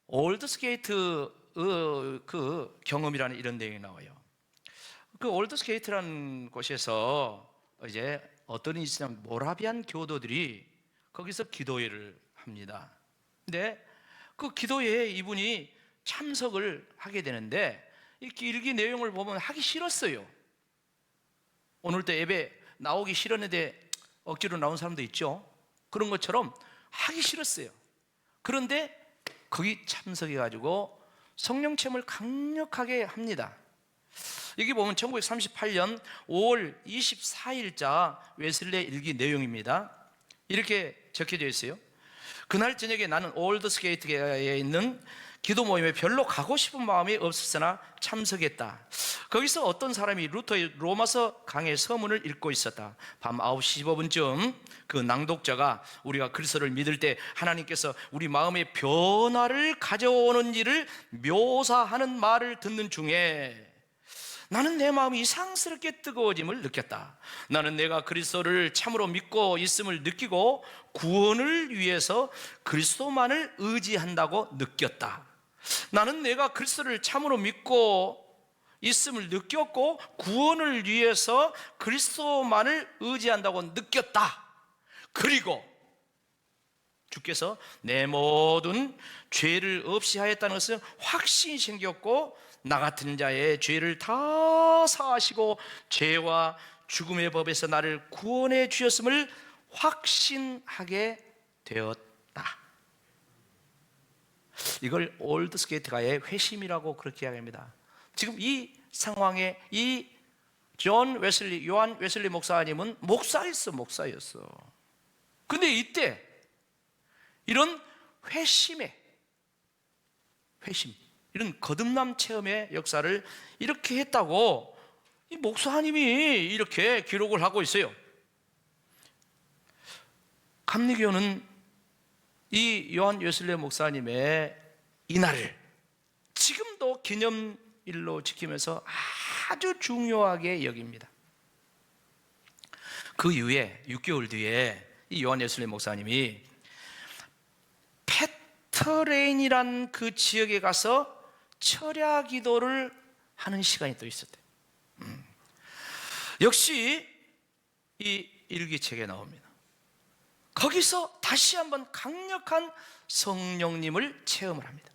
올드스게이트 그 경험이라는 이런 내용이 나와요. 그 올드스게이트라는 곳에서 이제 어떤 일이 있냐면 모라비안 교도들이 거기서 기도회를 합니다. 근데 그 기도회에 이분이 참석을 하게 되는데 이 일기 내용을 보면 하기 싫었어요. 오늘도 예배 나오기 싫었는데 억지로 나온 사람도 있죠. 그런 것처럼 하기 싫었어요. 그런데 거기 참석해가지고 성령 체험을 강력하게 합니다. 여기 보면 1938년 5월 24일자 웨슬레 일기 내용입니다. 이렇게 적혀져 있어요. 그날 저녁에 나는 올드스게이트에 있는 기도 모임에 별로 가고 싶은 마음이 없었으나 참석했다. 거기서 어떤 사람이 루터의 로마서 강의 서문을 읽고 있었다. 밤 9시 15분쯤 그 낭독자가 우리가 그리스도를 믿을 때 하나님께서 우리 마음의 변화를 가져오는 일을 묘사하는 말을 듣는 중에 나는 내 마음이 이상스럽게 뜨거워짐을 느꼈다. 나는 내가 그리스도를 참으로 믿고 있음을 느끼고 구원을 위해서 그리스도만을 의지한다고 느꼈다. 나는 내가 그리스도를 참으로 믿고 있음을 느꼈고 구원을 위해서 그리스도만을 의지한다고 느꼈다. 그리고 주께서 내 모든 죄를 없이 하였다는 것은 확신이 생겼고 나 같은 자의 죄를 다 사하시고 죄와 죽음의 법에서 나를 구원해 주셨음을 확신하게 되었다. 이걸 올드스게이트가의 회심이라고 그렇게 이야기합니다. 지금 이 상황에 이 요한 웨슬리 목사님은 목사였어. 근데 이때 이런 회심, 이런 거듭남 체험의 역사를 이렇게 했다고 이 목사님이 이렇게 기록을 하고 있어요. 감리교는 이 요한 웨슬리 목사님의 이날을 지금도 기념일로 지키면서 아주 중요하게 여깁니다. 그 이후에 6개월 뒤에 이 요한 웨슬리 목사님이 페터레인이란 그 지역에 가서 철야 기도를 하는 시간이 또 있었대요. 역시 이 일기책에 나옵니다. 거기서 다시 한번 강력한 성령님을 체험을 합니다.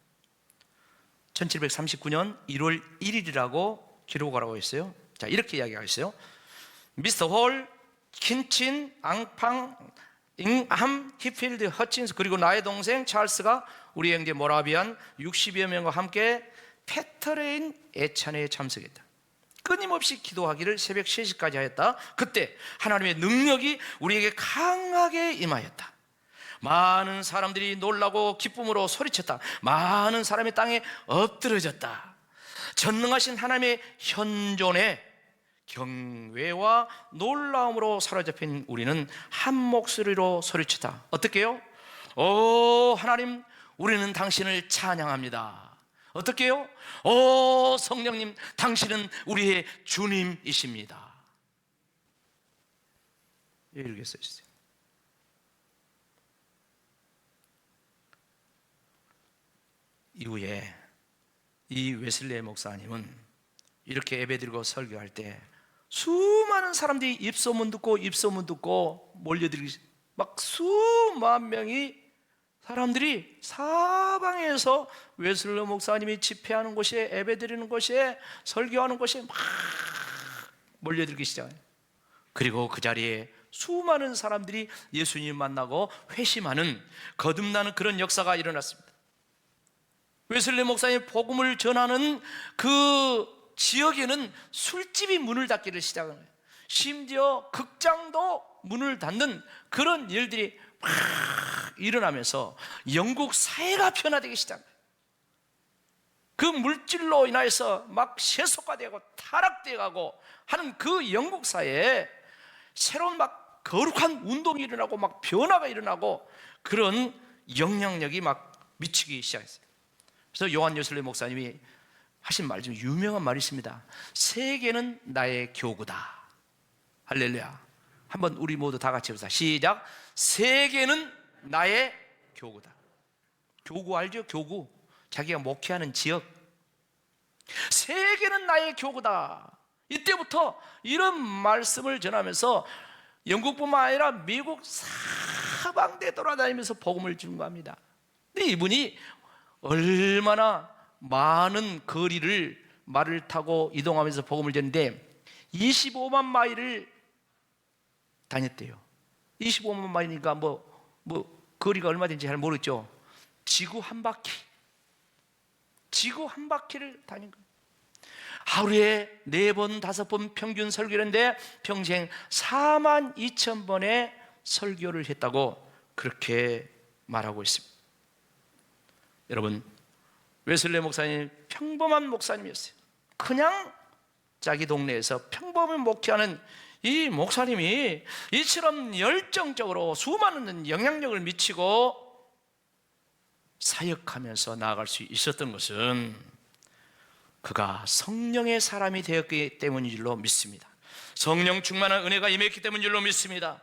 1739년 1월 1일이라고 기록을 하고 있어요. 자, 이렇게 이야기하고 있어요. 미스터 홀, 킨친, 앙팡, 잉함, 히필드, 허친스 그리고 나의 동생 찰스가 우리 형제 모라비안 60여 명과 함께 페터레인 애찬회에 참석했다. 끊임없이 기도하기를 새벽 3시까지 하였다. 그때 하나님의 능력이 우리에게 강하게 임하였다. 많은 사람들이 놀라고 기쁨으로 소리쳤다. 많은 사람이 땅에 엎드러졌다. 전능하신 하나님의 현존에 경외와 놀라움으로 사로잡힌 우리는 한 목소리로 소리쳤다. 어떻게 해요? 오 하나님, 우리는 당신을 찬양합니다. 어떻게 해요? 오 성령님, 당신은 우리의 주님이십니다. 이렇게 써있어요. 이후에 이 웨슬리 목사님은 이렇게 예배드리고 설교할 때 수많은 사람들이 입소문 듣고 몰려들기, 막 수만 명이 사람들이 사방에서 웨슬리 목사님이 집회하는 곳에, 예배드리는 곳에, 설교하는 곳에 막 몰려들기 시작해요. 그리고 그 자리에 수많은 사람들이 예수님 만나고 회심하는, 거듭나는 그런 역사가 일어났습니다. 웨슬리 목사님 복음을 전하는 그 지역에는 술집이 문을 닫기를 시작한 거예요. 심지어 극장도 문을 닫는 그런 일들이 막 일어나면서 영국 사회가 변화되기 시작한 거예요. 그 물질로 인하여서 막 세속화되고 타락되어가고 하는 그 영국 사회에 새로운 막 거룩한 운동이 일어나고 막 변화가 일어나고 그런 영향력이 막 미치기 시작했어요. 그래서 요한 웨슬리 목사님이 하신 말 중 유명한 말이 있습니다. 세계는 나의 교구다. 할렐루야. 한번 우리 모두 다 같이 해보자. 시작. 세계는 나의 교구다. 교구 알죠? 교구. 자기가 목회하는 지역, 세계는 나의 교구다. 이때부터 이런 말씀을 전하면서 영국뿐만 아니라 미국 사방대 돌아다니면서 복음을 증거합니다. 근데 이분이 얼마나 많은 거리를 말을 타고 이동하면서 복음을 전했는데 25만 마일을 다녔대요. 25만 마일이니까 뭐 거리가 얼마 되는지 잘 모르겠죠. 지구 한 바퀴를 다닌 거예요. 하루에 4번, 5번 평균 설교를 했는데 평생 42,000번의 설교를 했다고 그렇게 말하고 있습니다. 여러분, 웨슬리 목사님 평범한 목사님이었어요. 그냥 자기 동네에서 평범한 목회하는 이 목사님이 이처럼 열정적으로 수많은 영향력을 미치고 사역하면서 나아갈 수 있었던 것은 그가 성령의 사람이 되었기 때문인 줄로 믿습니다. 성령 충만한 은혜가 임했기 때문인 줄로 믿습니다.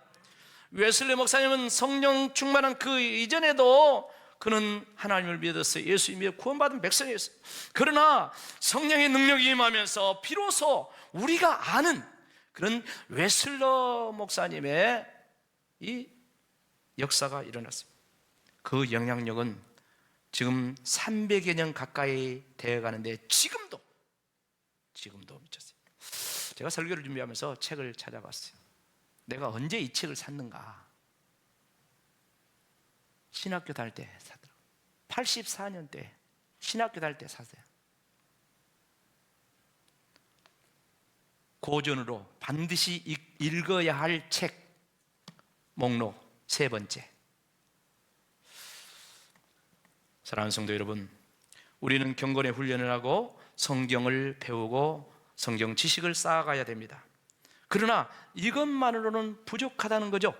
웨슬리 목사님은 성령 충만한 그 이전에도 그는 하나님을 믿었어요. 예수님이 구원받은 백성이었어요. 그러나 성령의 능력이 임하면서 비로소 우리가 아는 그런 웨슬러 목사님의 이 역사가 일어났습니다. 그 영향력은 지금 300여 년 가까이 되어가는데 지금도 미쳤어요. 제가 설교를 준비하면서 책을 찾아봤어요. 내가 언제 이 책을 샀는가? 신학교 다닐 때 사더라고요. 84년 때 신학교 다닐 때 샀어요. 고전으로 반드시 읽어야 할 책 목록 3번째. 사랑하는 성도 여러분, 우리는 경건의 훈련을 하고 성경을 배우고 성경 지식을 쌓아가야 됩니다. 그러나 이것만으로는 부족하다는 거죠.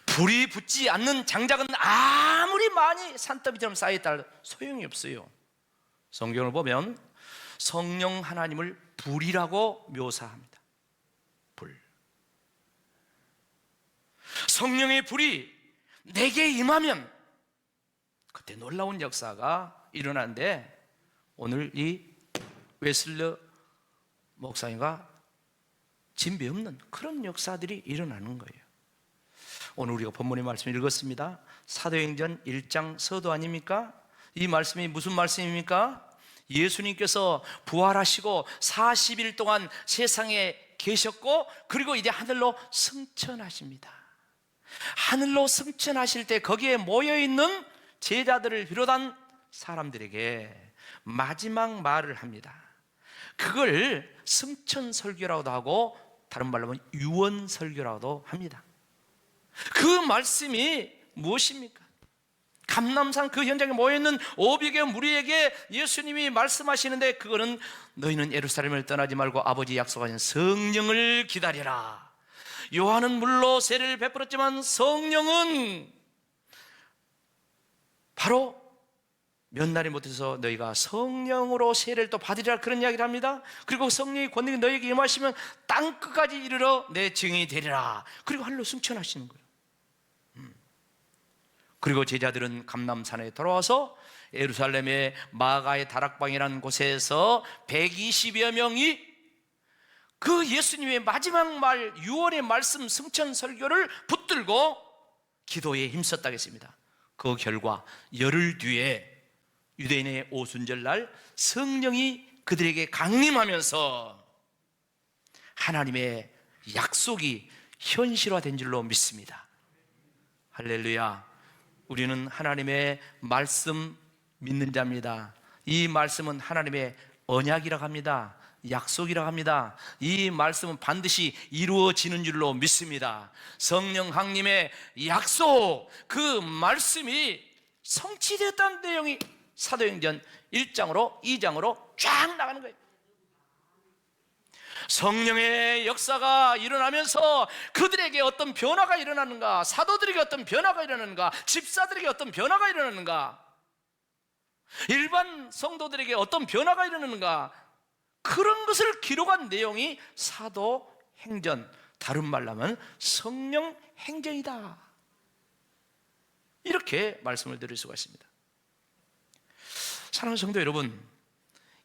불이 붙지 않는 장작은 아무리 많이 산더미처럼 쌓여있다 소용이 없어요. 성경을 보면 성령 하나님을 불이라고 묘사합니다. 불. 성령의 불이 내게 임하면 그때 놀라운 역사가 일어나는데 오늘 이 웨슬러 목사님과 진배 없는 그런 역사들이 일어나는 거예요. 오늘 우리가 본문의 말씀을 읽었습니다. 사도행전 1장 서도 아닙니까? 이 말씀이 무슨 말씀입니까? 예수님께서 부활하시고 40일 동안 세상에 계셨고 그리고 이제 하늘로 승천하십니다. 하늘로 승천하실 때 거기에 모여있는 제자들을 비롯한 사람들에게 마지막 말을 합니다. 그걸 승천설교라고도 하고 다른 말로 하면 유언설교라고도 합니다. 그 말씀이 무엇입니까? 감람산 그 현장에 모여있는 500여 무리에게 예수님이 말씀하시는데 그거는 너희는 예루살렘을 떠나지 말고 아버지 약속하신 성령을 기다리라. 요한은 물로 세례를 베풀었지만 성령은 바로 몇 날이 못해서 너희가 성령으로 세례를 또 받으리라 그런 이야기를 합니다. 그리고 성령의 권능이 너희에게 임하시면 땅끝까지 이르러 내 증인이 되리라. 그리고 하늘로 승천하시는 거예요. 그리고 제자들은 감람산에 돌아와서 예루살렘의 마가의 다락방이라는 곳에서 120여 명이 그 예수님의 마지막 말 유언의 말씀 승천 설교를 붙들고 기도에 힘썼다고 했습니다. 그 결과 열흘 뒤에 유대인의 오순절날 성령이 그들에게 강림하면서 하나님의 약속이 현실화된 줄로 믿습니다. 할렐루야. 우리는 하나님의 말씀 믿는 자입니다. 이 말씀은 하나님의 언약이라고 합니다. 약속이라고 합니다. 이 말씀은 반드시 이루어지는 줄로 믿습니다. 성령 하나님의 약속, 그 말씀이 성취됐다는 내용이 사도행전 1장으로 2장으로 쫙 나가는 거예요. 성령의 역사가 일어나면서 그들에게 어떤 변화가 일어나는가, 사도들에게 어떤 변화가 일어나는가, 집사들에게 어떤 변화가 일어나는가, 일반 성도들에게 어떤 변화가 일어나는가, 그런 것을 기록한 내용이 사도행전, 다른 말로 하면 성령 행전이다. 이렇게 말씀을 드릴 수가 있습니다. 사랑하는 성도 여러분,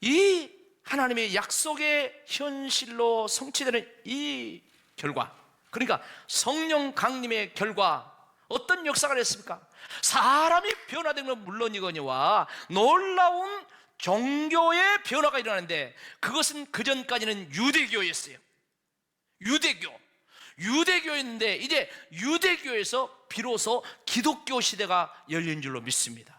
이 하나님의 약속의 현실로 성취되는 이 결과, 그러니까 성령 강림의 결과, 어떤 역사가 됐습니까? 사람이 변화된 건 물론이거니와 놀라운 종교의 변화가 일어나는데, 그것은 그전까지는 유대교였어요. 유대교였는데 이제 유대교에서 비로소 기독교 시대가 열린 줄로 믿습니다.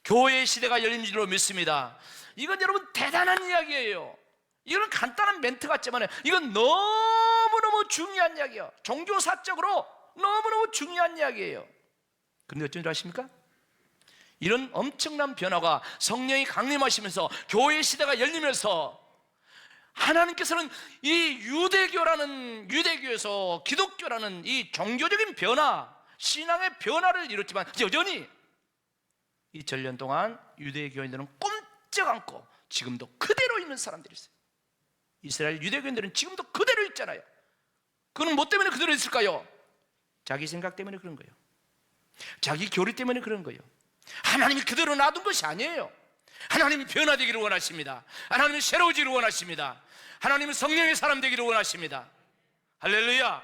교회 시대가 열린 줄로 믿습니다. 이건 여러분 대단한 이야기예요. 이건 간단한 멘트 같지만 이건 너무너무 중요한 이야기예요. 종교사적으로 너무너무 중요한 이야기예요. 그런데 어쩐 줄 아십니까? 이런 엄청난 변화가 성령이 강림하시면서 교회 시대가 열리면서 하나님께서는 이 유대교에서 기독교라는 이 종교적인 변화, 신앙의 변화를 이뤘지만 여전히 이 전년 동안 유대교인들은 꼼짝 않고 지금도 그대로 있는 사람들이 있어요. 이스라엘 유대교인들은 지금도 그대로 있잖아요. 그건 뭐 때문에 그대로 있을까요? 자기 생각 때문에 그런 거예요. 자기 교리 때문에 그런 거예요. 하나님이 그대로 놔둔 것이 아니에요. 하나님이 변화되기를 원하십니다. 하나님이 새로워지기를 원하십니다. 하나님은 성령의 사람 되기를 원하십니다. 할렐루야.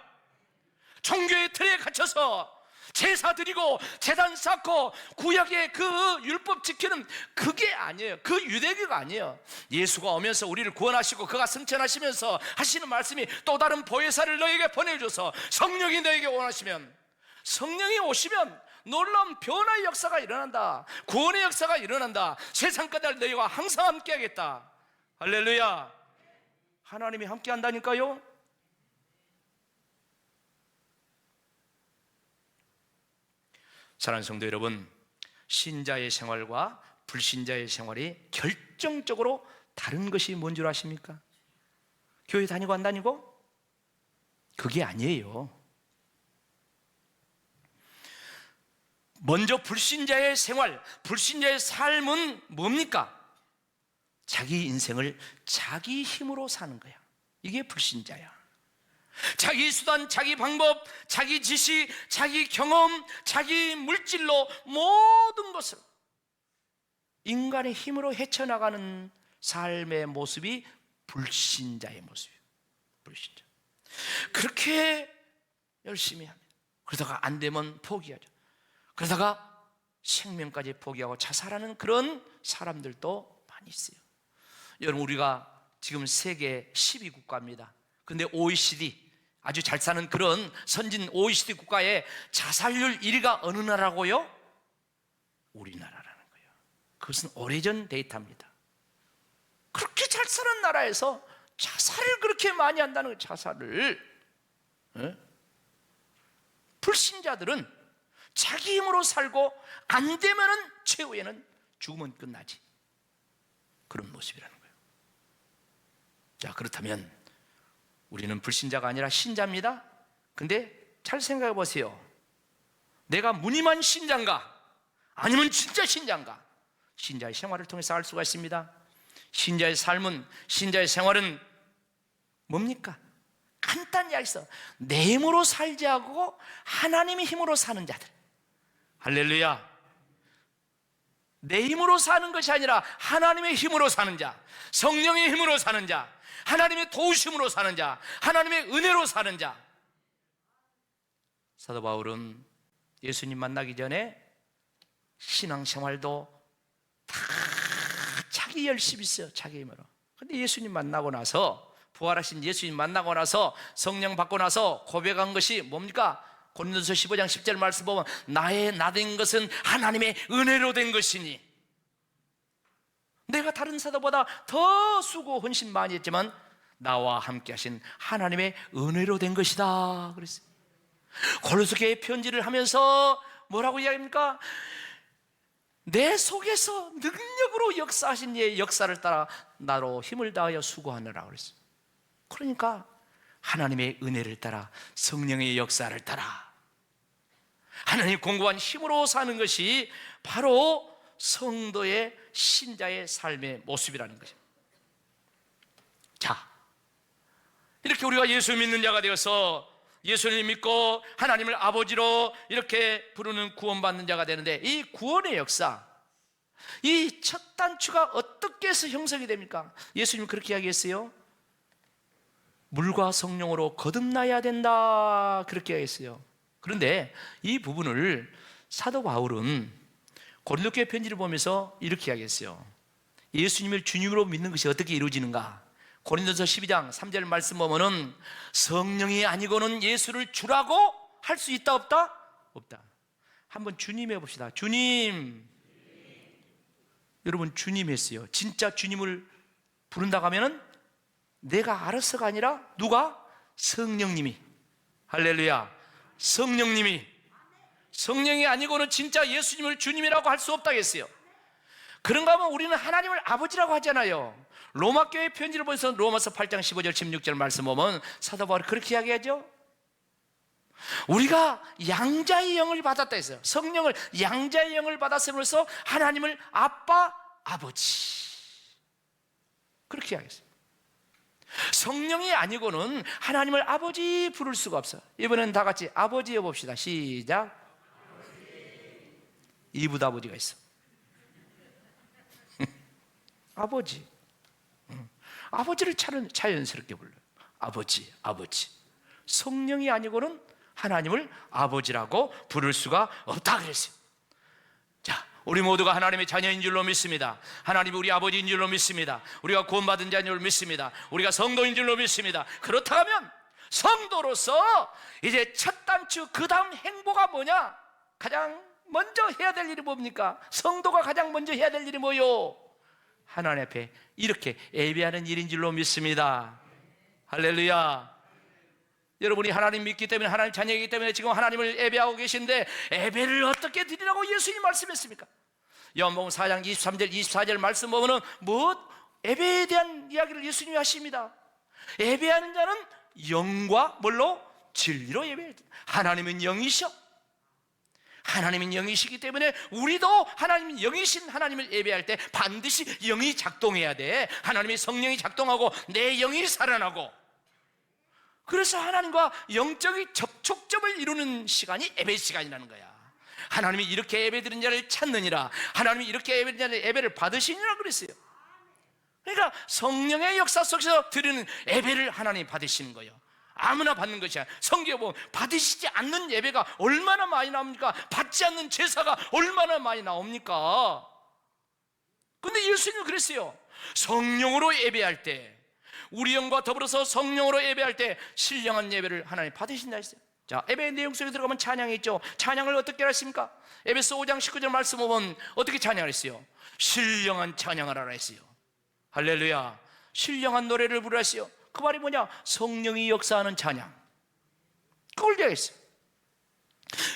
종교의 틀에 갇혀서 제사 드리고 제단 쌓고 구약의 그 율법 지키는 그게 아니에요. 그 유대교가 아니에요. 예수가 오면서 우리를 구원하시고 그가 승천하시면서 하시는 말씀이 또 다른 보혜사를 너에게 보내줘서 성령이 너에게 원하시면, 성령이 오시면 놀라운 변화의 역사가 일어난다. 구원의 역사가 일어난다. 세상 까닭 너희와 항상 함께 하겠다. 할렐루야. 하나님이 함께 한다니까요. 사랑하는 성도 여러분, 신자의 생활과 불신자의 생활이 결정적으로 다른 것이 뭔 줄 아십니까? 교회 다니고 안 다니고? 그게 아니에요. 먼저 불신자의 생활, 불신자의 삶은 뭡니까? 자기 인생을 자기 힘으로 사는 거야. 이게 불신자야. 자기 수단, 자기 방법, 자기 지식, 자기 경험, 자기 물질로 모든 것을 인간의 힘으로 헤쳐나가는 삶의 모습이 불신자의 모습이에요. 불신자. 그렇게 열심히 합니다. 그러다가 안 되면 포기하죠. 그러다가 생명까지 포기하고 자살하는 그런 사람들도 많이 있어요. 여러분, 우리가 지금 세계 12국가입니다. 근데 OECD, 아주 잘 사는 그런 선진 OECD 국가의 자살률 1위가 어느 나라고요? 우리나라라는 거예요. 그것은 오래전 데이터입니다. 그렇게 잘 사는 나라에서 자살을 그렇게 많이 한다는 거예요. 자살을. 불신자들은 자기 힘으로 살고 안 되면은 최후에는 죽으면 끝나지, 그런 모습이라는 거예요. 자, 그렇다면 우리는 불신자가 아니라 신자입니다. 근데 잘 생각해 보세요. 내가 무늬만 신자인가? 아니면 진짜 신자인가? 신자의 생활을 통해서 알 수가 있습니다. 신자의 삶은, 신자의 생활은 뭡니까? 간단히 이야기해서 내 힘으로 살지 않고 하나님의 힘으로 사는 자들. 할렐루야. 내 힘으로 사는 것이 아니라 하나님의 힘으로 사는 자, 성령의 힘으로 사는 자, 하나님의 도우심으로 사는 자, 하나님의 은혜로 사는 자. 사도 바울은 예수님 만나기 전에 신앙생활도 다 자기 열심히 있어요. 자기 힘으로. 근데 예수님 만나고 나서, 부활하신 예수님 만나고 나서, 성령 받고 나서 고백한 것이 뭡니까? 고린도서 15장 10절 말씀 보면 나의 나 된 것은 하나님의 은혜로 된 것이니, 내가 다른 사도보다 더 수고 헌신 많이 했지만 나와 함께 하신 하나님의 은혜로 된 것이다 그랬어요. 고린도 교회 편지를 하면서 뭐라고 이야기합니까? 내 속에서 능력으로 역사하신 이의 역사를 따라 나로 힘을 다하여 수고하느라 그랬어요. 그러니까 하나님의 은혜를 따라, 성령의 역사를 따라 하나님 공급한 힘으로 사는 것이 바로 성도의, 신자의 삶의 모습이라는 거죠. 자, 이렇게 우리가 예수 믿는 자가 되어서 예수님 믿고 하나님을 아버지로 이렇게 부르는 구원받는 자가 되는데, 이 구원의 역사, 이 첫 단추가 어떻게 해서 형성이 됩니까? 예수님 그렇게 이야기했어요. 물과 성령으로 거듭나야 된다, 그렇게 이야기했어요. 그런데 이 부분을 사도 바울은 고린도교회 편지를 보면서 이렇게 이야기했어요. 예수님을 주님으로 믿는 것이 어떻게 이루어지는가? 고린도서 12장 3절 말씀 보면은 성령이 아니고는 예수를 주라고 할 수 있다 없다? 없다. 한번 주님 해봅시다. 주님. 여러분, 주님 했어요. 진짜 주님을 부른다고 하면은 내가 알아서가 아니라 누가? 성령님이. 할렐루야. 성령님이. 성령이 아니고는 진짜 예수님을 주님이라고 할 수 없다고 했어요. 그런가 하면 우리는 하나님을 아버지라고 하잖아요. 로마교회 편지를 보면서 로마서 8장 15절 16절 말씀 보면 사도 바울이 그렇게 이야기하죠. 우리가 양자의 영을 받았다 했어요. 성령을, 양자의 영을 받았음으로써 하나님을 아빠, 아버지, 그렇게 이야기했어요. 성령이 아니고는 하나님을 아버지 부를 수가 없어요. 이번엔 다 같이 아버지 해봅시다. 시작. 이붓 아버지가 있어. 아버지. 아버지를 자연스럽게 불러요. 아버지, 아버지. 성령이 아니고는 하나님을 아버지라고 부를 수가 없다 그랬어요. 자, 우리 모두가 하나님의 자녀인 줄로 믿습니다. 하나님이 우리 아버지인 줄로 믿습니다. 우리가 구원받은 자인 줄로 믿습니다. 우리가 성도인 줄로 믿습니다. 그렇다면 성도로서 이제 첫 단추, 그 다음 행보가 뭐냐? 가장 먼저 해야 될 일이 뭡니까? 성도가 가장 먼저 해야 될 일이 뭐요? 하나님 앞에 이렇게 예배하는 일인 줄로 믿습니다. 할렐루야. 여러분이 하나님 믿기 때문에, 하나님 자녀이기 때문에 지금 하나님을 예배하고 계신데 예배를 어떻게 드리라고 예수님이 말씀했습니까? 요한복음 4장 23절 24절 말씀 보면은 예배에 대한 이야기를 예수님이 하십니다. 예배하는 자는 영과 뭘로? 진리로 예배해야 돼. 하나님은 영이셔. 하나님은 영이시기 때문에 우리도 하나님은 영이신 하나님을 예배할 때 반드시 영이 작동해야 돼. 하나님의 성령이 작동하고 내 영이 살아나고, 그래서 하나님과 영적인 접촉점을 이루는 시간이 예배 시간이라는 거야. 하나님이 이렇게 예배드리는 자를 찾느니라, 하나님이 이렇게 예배드리는 자를 예배를 받으시니라 그랬어요. 그러니까 성령의 역사 속에서 드리는 예배를 하나님이 받으시는 거예요. 아무나 받는 것이 아니라 성경에 보면 받으시지 않는 예배가 얼마나 많이 나옵니까? 받지 않는 제사가 얼마나 많이 나옵니까? 근데 예수님은 그랬어요. 성령으로 예배할 때, 우리 영과 더불어서 성령으로 예배할 때 신령한 예배를 하나님 받으신다 했어요. 자, 예배의 내용 속에 들어가면 찬양이 있죠. 찬양을 어떻게 하십니까? 에베소 5장 19절 말씀 보면 어떻게 찬양을 했어요? 신령한 찬양을 하라 했어요. 할렐루야. 신령한 노래를 부르라 했어요. 그 말이 뭐냐? 성령이 역사하는 찬양. 그걸 이야기했어요.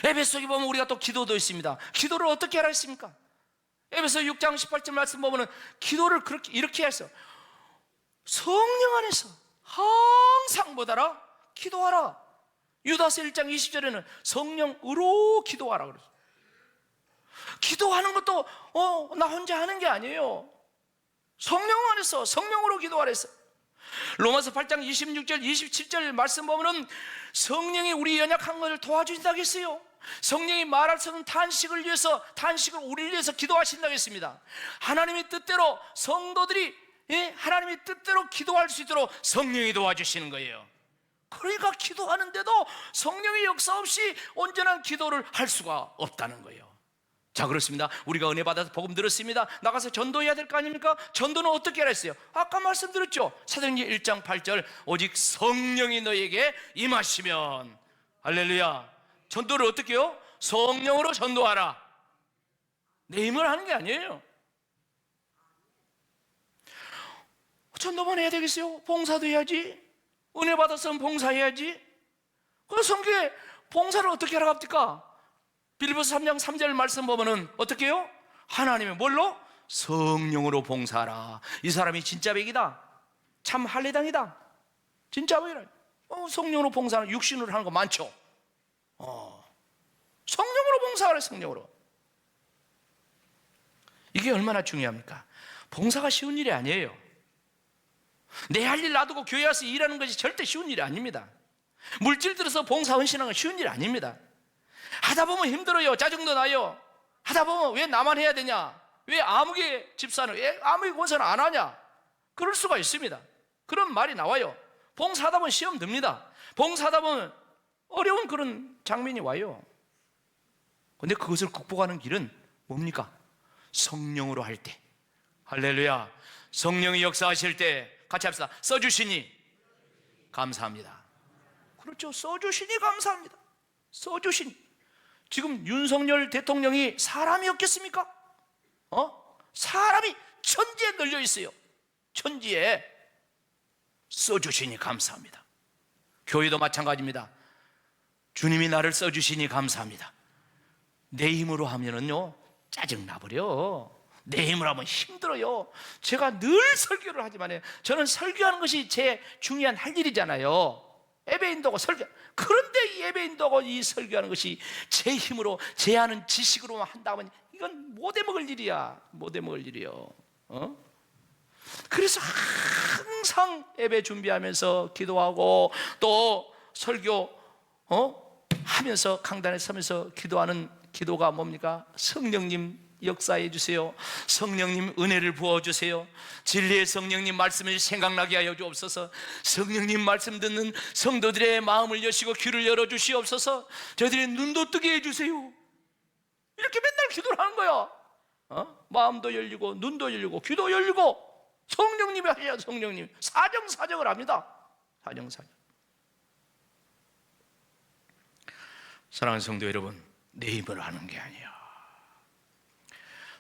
에베소에 보면 우리가 또 기도도 있습니다. 기도를 어떻게 하라 했습니까? 에베소 6장 18절 말씀 보면 기도를 이렇게 했어요. 성령 안에서 항상 뭐다라? 기도하라. 유다서 1장 20절에는 성령으로 기도하라 그랬어요. 기도하는 것도 나 혼자 하는 게 아니에요. 성령 안에서 성령으로 기도하라 했어요. 로마서 8장 26절 27절 말씀 보면은 성령이 우리 연약한 것을 도와주신다고 했어요. 성령이 말할 수 없는 탄식을 우리를 위해서 기도하신다고 했습니다. 하나님의 뜻대로 성도들이 하나님의 뜻대로 기도할 수 있도록 성령이 도와주시는 거예요. 그러니까 기도하는데도 성령의 역사 없이 온전한 기도를 할 수가 없다는 거예요. 자, 그렇습니다. 우리가 은혜 받아서 복음 들었습니다. 나가서 전도해야 될 거 아닙니까? 전도는 어떻게 하라 했어요? 아까 말씀드렸죠. 사도행전 1장 8절 오직 성령이 너에게 임하시면, 할렐루야. 전도를 어떻게 해요? 성령으로 전도하라. 내 힘을 하는 게 아니에요. 전도만 해야 되겠어요? 봉사도 해야지. 은혜 받았으면 봉사해야지. 그 성경에 봉사를 어떻게 하라고 합니까? 빌립보서 3장 3절 말씀 보면은 어떻게 해요? 하나님의 뭘로? 성령으로 봉사하라. 이 사람이 진짜 백이다, 참 할례당이다, 진짜 백이라. 성령으로 봉사하는, 육신으로 하는 거 많죠. 성령으로 봉사하라. 성령으로. 이게 얼마나 중요합니까? 봉사가 쉬운 일이 아니에요. 내 할 일 놔두고 교회 와서 일하는 것이 절대 쉬운 일이 아닙니다. 물질 들어서 봉사 헌신하는 건 쉬운 일이 아닙니다. 하다 보면 힘들어요. 짜증도 나요. 하다 보면 왜 나만 해야 되냐? 왜 아무개 집사는, 왜 아무개 권사는 안 하냐? 그럴 수가 있습니다. 그런 말이 나와요. 봉사하다 보면 시험 듭니다. 봉사하다 보면 어려운 그런 장면이 와요. 근데 그것을 극복하는 길은 뭡니까? 성령으로 할 때. 할렐루야. 성령이 역사하실 때 같이 합시다. 써주시니 감사합니다. 그렇죠. 써주시니 감사합니다. 써주시니. 지금 윤석열 대통령이 사람이었겠습니까? 사람이 천지에 널려 있어요. 천지에. 써주시니 감사합니다. 교회도 마찬가지입니다. 주님이 나를 써주시니 감사합니다. 내 힘으로 하면은요 짜증나버려. 내 힘으로 하면 힘들어요. 제가 늘 설교를 하지만 저는 설교하는 것이 제 중요한 할 일이잖아요. 예배인도고 설교. 그런데 이 예배인도고 이 설교하는 것이 제 힘으로 제 아는 지식으로만 한다면 이건 못 해먹을 일이야. 못 해먹을 일이요. 그래서 항상 예배 준비하면서 기도하고 또 설교 하면서 강단에 서면서 기도하는 기도가 뭡니까? 성령님 역사해 주세요. 성령님 은혜를 부어주세요. 진리의 성령님 말씀을 생각나게 하여 주옵소서. 성령님 말씀 듣는 성도들의 마음을 여시고 귀를 열어주시옵소서. 저희들의 눈도 뜨게 해주세요. 이렇게 맨날 기도를 하는 거야. 마음도 열리고 눈도 열리고 귀도 열리고 성령님이 하셔야 성령님 사정사정을 합니다. 사정사정. 사랑하는 성도 여러분, 내 힘으로 하는 게 아니야.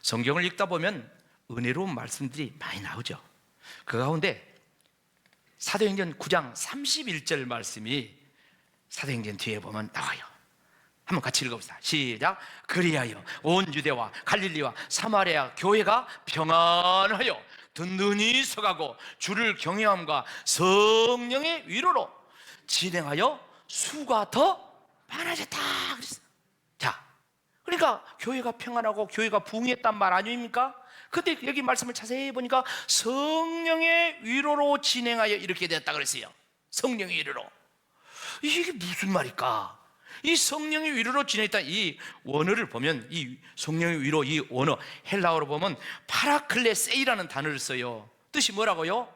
성경을 읽다 보면 은혜로운 말씀들이 많이 나오죠. 그 가운데 사도행전 9장 31절 말씀이 사도행전 뒤에 보면 나와요. 한번 같이 읽어봅시다. 시작. 그리하여 온 유대와 갈릴리와 사마리아 교회가 평안하여 든든히 서가고 주를 경외함과 성령의 위로로 진행하여 수가 더 많아졌다. 자, 그러니까 교회가 평안하고 교회가 부흥했단 말 아닙니까? 근데 여기 말씀을 자세히 보니까 성령의 위로로 진행하여 이렇게 됐다 그랬어요. 성령의 위로로. 이게 무슨 말일까? 이 성령의 위로로 진행했다. 이 원어를 보면 이 성령의 위로, 이 원어 헬라어로 보면 파라클레세이라는 단어를 써요. 뜻이 뭐라고요?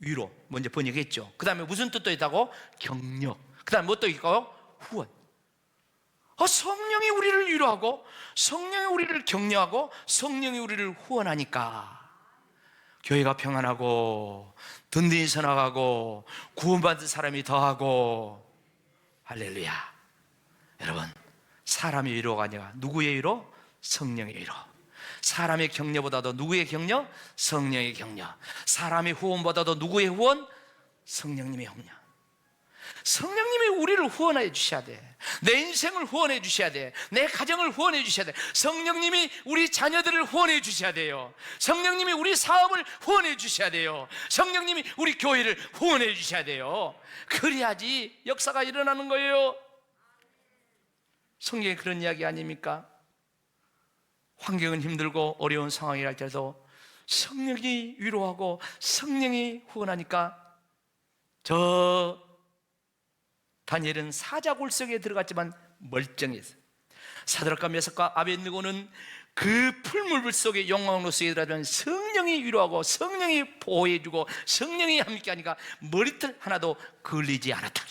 위로. 먼저 번역했죠. 그 다음에 무슨 뜻도 있다고? 격려. 그 다음에 뭐 또 있고? 후원. 성령이 우리를 위로하고 성령이 우리를 격려하고 성령이 우리를 후원하니까 교회가 평안하고 든든히 서나가고 구원받은 사람이 더하고. 할렐루야. 여러분, 사람의 위로가 아니라 누구의 위로? 성령의 위로. 사람의 격려보다도 누구의 격려? 성령의 격려. 사람의 후원보다도 누구의 후원? 성령님의 격려. 성령님이 우리를 후원해 주셔야 돼. 내 인생을 후원해 주셔야 돼. 내 가정을 후원해 주셔야 돼. 성령님이 우리 자녀들을 후원해 주셔야 돼요. 성령님이 우리 사업을 후원해 주셔야 돼요. 성령님이 우리 교회를 후원해 주셔야 돼요. 그래야지 역사가 일어나는 거예요. 성경에 그런 이야기 아닙니까? 환경은 힘들고 어려운 상황이랄 때도 성령이 위로하고 성령이 후원하니까 저 다니엘은 사자굴 속에 들어갔지만 멀쩡했어요. 사드락과 메삭과 아벳느고는 그 풀물 속에 영광로 속에 들어가면 성령이 위로하고 성령이 보호해주고 성령이 함께하니까 머리털 하나도 걸리지 않았다.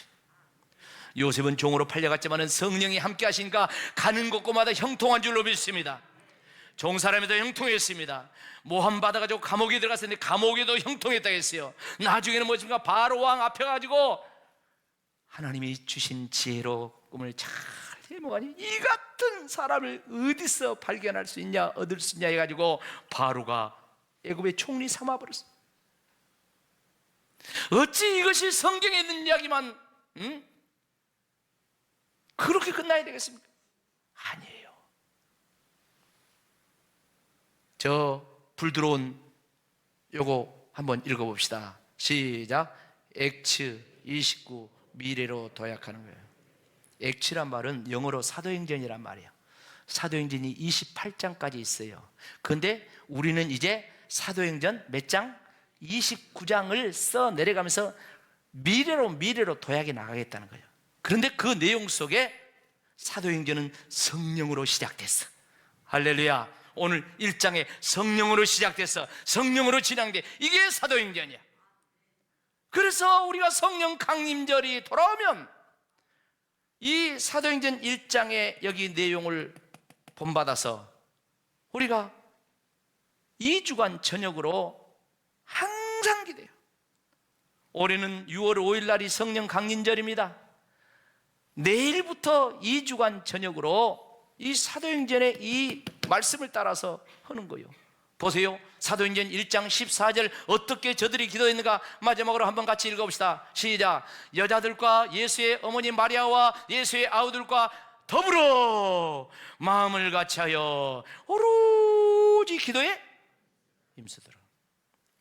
요셉은 종으로 팔려갔지만 성령이 함께 하시니까 가는 곳곳마다 형통한 줄로 믿습니다. 종사람에도 형통했습니다. 모함 받아가지고 감옥에 들어갔었는데 감옥에도 형통했다고 했어요. 나중에는 뭐십니까? 바로 왕 앞에 가지고 하나님이 주신 지혜로 꿈을 잘 해먹으니 이 같은 사람을 어디서 발견할 수 있냐, 얻을 수 있냐 해가지고 바로가 애굽의 총리 삼아버렸어. 어찌 이것이 성경에 있는 이야기만 그렇게 끝나야 되겠습니까? 아니에요. 저 불 들어온 요거 한번 읽어봅시다. 시작. 액츠 29 미래로 도약하는 거예요. 액츠란 말은 영어로 사도행전이란 말이에요. 사도행전이 28장까지 있어요. 그런데 우리는 이제 사도행전 몇 장? 29장을 써 내려가면서 미래로 도약해 나가겠다는 거예요. 그런데 그 내용 속에 사도행전은 성령으로 시작됐어. 할렐루야. 오늘 1장에 성령으로 시작돼서 성령으로 진행돼. 이게 사도행전이야. 그래서 우리가 성령 강림절이 돌아오면 이 사도행전 1장의 여기 내용을 본받아서 우리가 2주간 저녁으로 항상 기도해요. 올해는 6월 5일 날이 성령 강림절입니다. 내일부터 2주간 저녁으로 이 사도행전의 이 말씀을 따라서 하는 거예요. 보세요. 사도행전 1장 14절 어떻게 저들이 기도했는가 마지막으로 한번 같이 읽어봅시다. 시작. 여자들과 예수의 어머니 마리아와 예수의 아우들과 더불어 마음을 같이하여 오로지 기도에 힘쓰더라.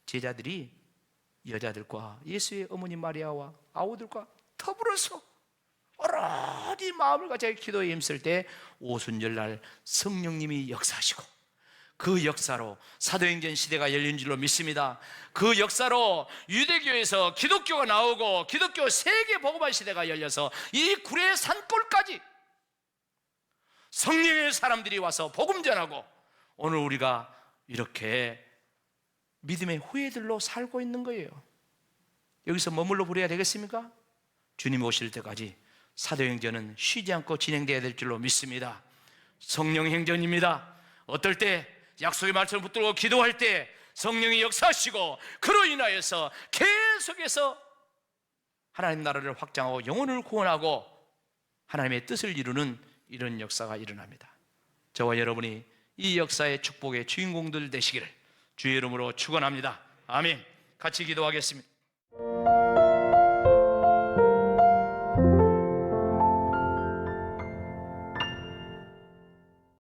제자들이 여자들과 예수의 어머니 마리아와 아우들과 더불어서 오로지 마음을 같이 기도에 힘쓸 때 오순절날 성령님이 역사하시고 그 역사로 사도행전 시대가 열린 줄로 믿습니다. 그 역사로 유대교에서 기독교가 나오고 기독교 세계 복음화 시대가 열려서 이 구례 산골까지 성령의 사람들이 와서 복음 전하고 오늘 우리가 이렇게 믿음의 후예들로 살고 있는 거예요. 여기서 머물러 버려야 되겠습니까? 주님 오실 때까지 사도행전은 쉬지 않고 진행되어야 될 줄로 믿습니다. 성령 행전입니다. 어떨 때 약속의 말씀을 붙들고 기도할 때 성령이 역사하시고 그로 인하여서 계속해서 하나님 나라를 확장하고 영혼을 구원하고 하나님의 뜻을 이루는 이런 역사가 일어납니다. 저와 여러분이 이 역사의 축복의 주인공들 되시기를 주의 이름으로 축원합니다. 아멘. 같이 기도하겠습니다.